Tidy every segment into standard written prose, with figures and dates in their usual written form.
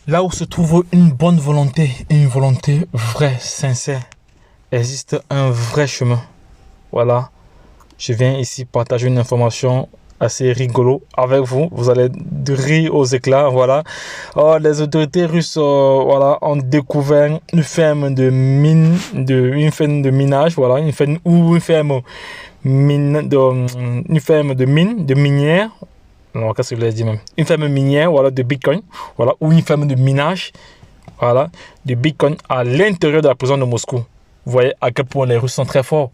Là où se trouve une bonne volonté, une volonté vraie, sincère, existe un vrai chemin. Voilà, je viens ici partager une information assez rigolo avec vous. Vous allez rire aux éclats. Voilà, les autorités russes voilà, ont découvert une ferme de mine, une ferme de minage. Voilà, une ferme ou une ferme mine, de minière. Non, qu'est-ce que je voulais dire même? Une ferme minière, voilà, de Bitcoin, voilà, ou une ferme de minage, voilà, de Bitcoin à l'intérieur de la prison de Moscou. Vous voyez à quel point les Russes sont très forts.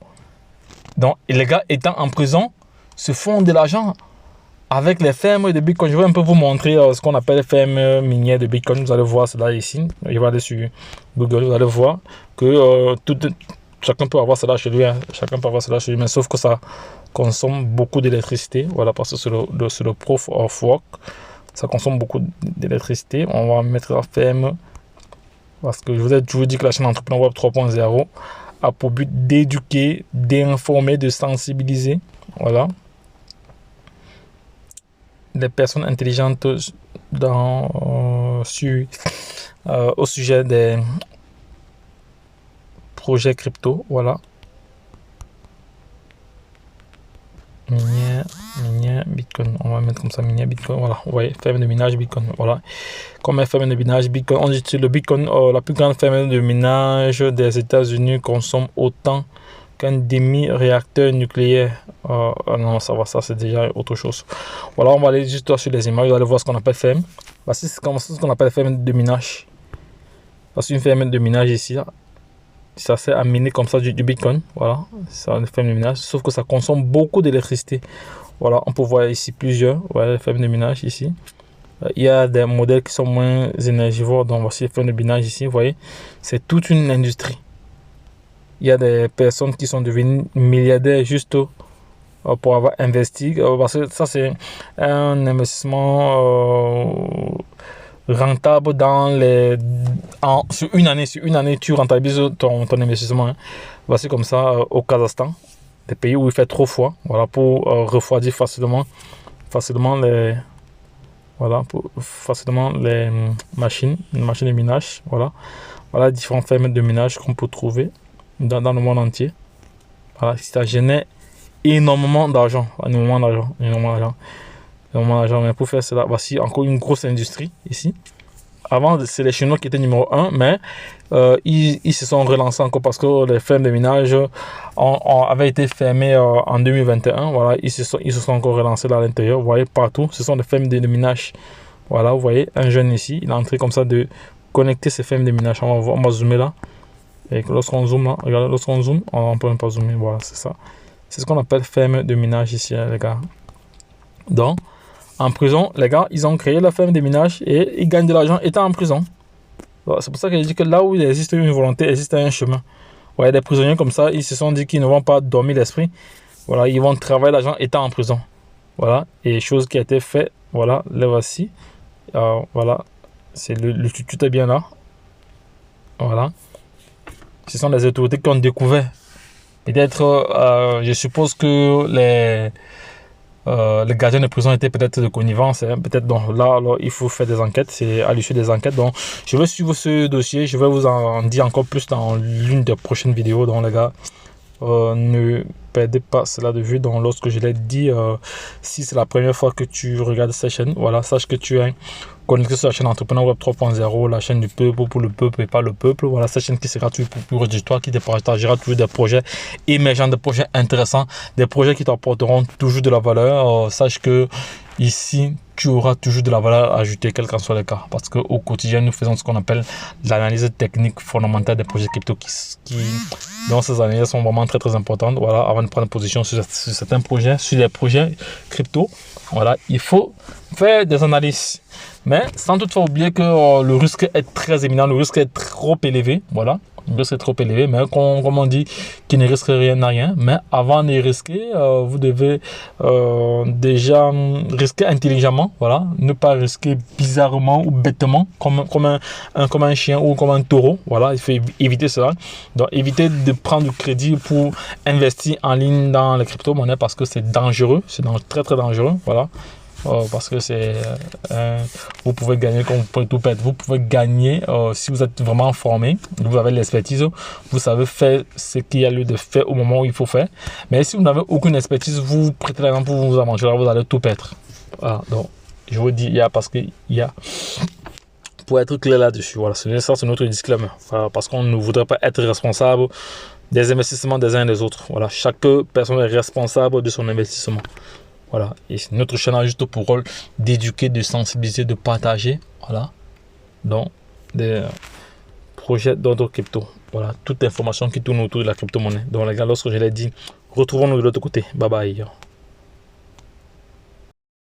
Donc, les gars étant en prison, se font de l'argent avec les fermes de Bitcoin. Je vais un peu vous montrer ce qu'on appelle les fermes minières de Bitcoin. Vous allez voir cela ici. Je vais aller sur Google, vous allez voir que chacun peut avoir cela chez lui. Hein. Chacun peut avoir cela chez lui, mais sauf que ça consomme beaucoup d'électricité. Voilà, parce que c'est le proof of work. Ça consomme beaucoup d'électricité. On va mettre la ferme. Parce que je vous ai toujours dit que la chaîne Entrepreneur Web 3.0 a pour but d'éduquer, d'informer, de sensibiliser. Voilà. Des personnes intelligentes au sujet des projets crypto. Voilà. Minière, Bitcoin. On va mettre comme ça, minière, Bitcoin. Voilà. Vous voyez, ferme de minage, Bitcoin. Voilà. Comme ferme de minage, Bitcoin. On dit que le Bitcoin, la plus grande ferme de minage des États-Unis consomme autant qu'un demi-réacteur nucléaire. Non, ça va, ça c'est déjà autre chose. Voilà, on va aller juste sur les images. Vous allez voir ce qu'on appelle ferme. Voici ce qu'on appelle ferme de minage. Voici une ferme de minage ici. Ça sert à miner comme ça du Bitcoin. Voilà, c'est une ferme de minage. Sauf que ça consomme beaucoup d'électricité. Voilà, on peut voir ici plusieurs. Voilà, les fermes de minage ici. Il y a des modèles qui sont moins énergivores. Donc voici les fermes de minage ici. Vous voyez, c'est toute une industrie. Il y a des personnes qui sont devenues milliardaires juste pour avoir investi. Parce que ça, c'est un investissement rentable sur une année, tu rentabilises ton investissement. Hein. Voici comme ça au Kazakhstan, des pays où il fait trop froid. Voilà, pour refroidir facilement les machines de minage. Voilà différentes fermes de minage qu'on peut trouver dans le monde entier. Voilà, ça génère énormément d'argent. Mais pour faire cela, voici encore une grosse industrie ici. Avant, c'est les Chinois qui étaient numéro 1, mais ils se sont relancés encore parce que les fermes de minage avaient été fermées en 2021. Voilà, ils se sont encore relancés là à l'intérieur. Vous voyez partout, ce sont des fermes de minage. Voilà, vous voyez un jeune ici, il est en train comme ça de connecter ces fermes de minage. On va zoomer là. Et lorsqu'on zoome là, regardez, lorsqu'on zoome, on ne peut même pas zoomer. Voilà, c'est ça. C'est ce qu'on appelle ferme de minage ici, les gars. Donc, en prison, les gars, ils ont créé la ferme de minage et ils gagnent de l'argent étant en prison. C'est pour ça que je dis que là où il existe une volonté, il existe un chemin. Ouais, des prisonniers comme ça, ils se sont dit qu'ils ne vont pas dormir l'esprit. Voilà, ils vont travailler l'argent étant en prison. Voilà, et chose qui a été faite, voilà, les voici. Voilà, c'est le tuto est bien là. Voilà. Ce sont les autorités qui ont découvert. Peut-être, je suppose que les gardiens de prison étaient peut-être de connivence. Hein. Peut-être donc là, alors, il faut faire des enquêtes. C'est à l'issue des enquêtes. Donc, je vais suivre ce dossier. Je vais vous en dire encore plus dans l'une des prochaines vidéos. Donc, les gars, ne perdez pas cela de vue. Donc, lorsque je l'ai dit, si c'est la première fois que tu regardes cette chaîne, voilà, sache que tu es connecté sur la chaîne Entrepreneur Web 3.0, la chaîne du peuple pour le peuple et pas le peuple. Voilà, cette chaîne qui sera toujours pour d'histoire, qui te partagera toujours des projets émergents, des projets intéressants, des projets qui t'apporteront toujours de la valeur. Sache que ici, tu auras toujours de la valeur ajoutée, quel qu'en soit le cas. Parce qu'au quotidien, nous faisons ce qu'on appelle l'analyse technique fondamentale des projets crypto dont ces analyses sont vraiment très très importantes. Voilà, avant de prendre position sur certains projets, sur les projets crypto, voilà, il faut faire des analyses. Mais sans toutefois oublier que le risque est très éminent, le risque est trop élevé. Voilà, le risque est trop élevé, mais comme on dit, qui ne risque rien à rien. Mais avant de risquer, vous devez déjà risquer intelligemment. Voilà, ne pas risquer bizarrement ou bêtement, comme un chien ou comme un taureau. Voilà, il faut éviter cela. Donc, évitez de prendre du crédit pour investir en ligne dans les crypto-monnaies parce que c'est dangereux, c'est très très dangereux. Voilà. parce que c'est vous pouvez gagner comme vous pouvez tout perdre. Vous pouvez gagner si vous êtes vraiment formé, vous avez l'expertise, vous savez faire ce qu'il y a lieu de faire au moment où il faut faire. Mais si vous n'avez aucune expertise, vous prêtez l'argent pour vous aventurer, vous allez tout perdre. Voilà, donc je vous dis, il y a, parce qu'il y a, pour être clair là-dessus, voilà, ça c'est notre disclaimer, voilà, parce qu'on ne voudrait pas être responsable des investissements des uns et des autres. Voilà, chaque personne est responsable de son investissement. Voilà, et notre chaîne a juste pour rôle d'éduquer, de sensibiliser, de partager, voilà, donc des projets d'autres crypto. Voilà, toute information qui tourne autour de la crypto-monnaie. Donc les gars, lorsque je l'ai dit, retrouvons-nous de l'autre côté. Bye bye.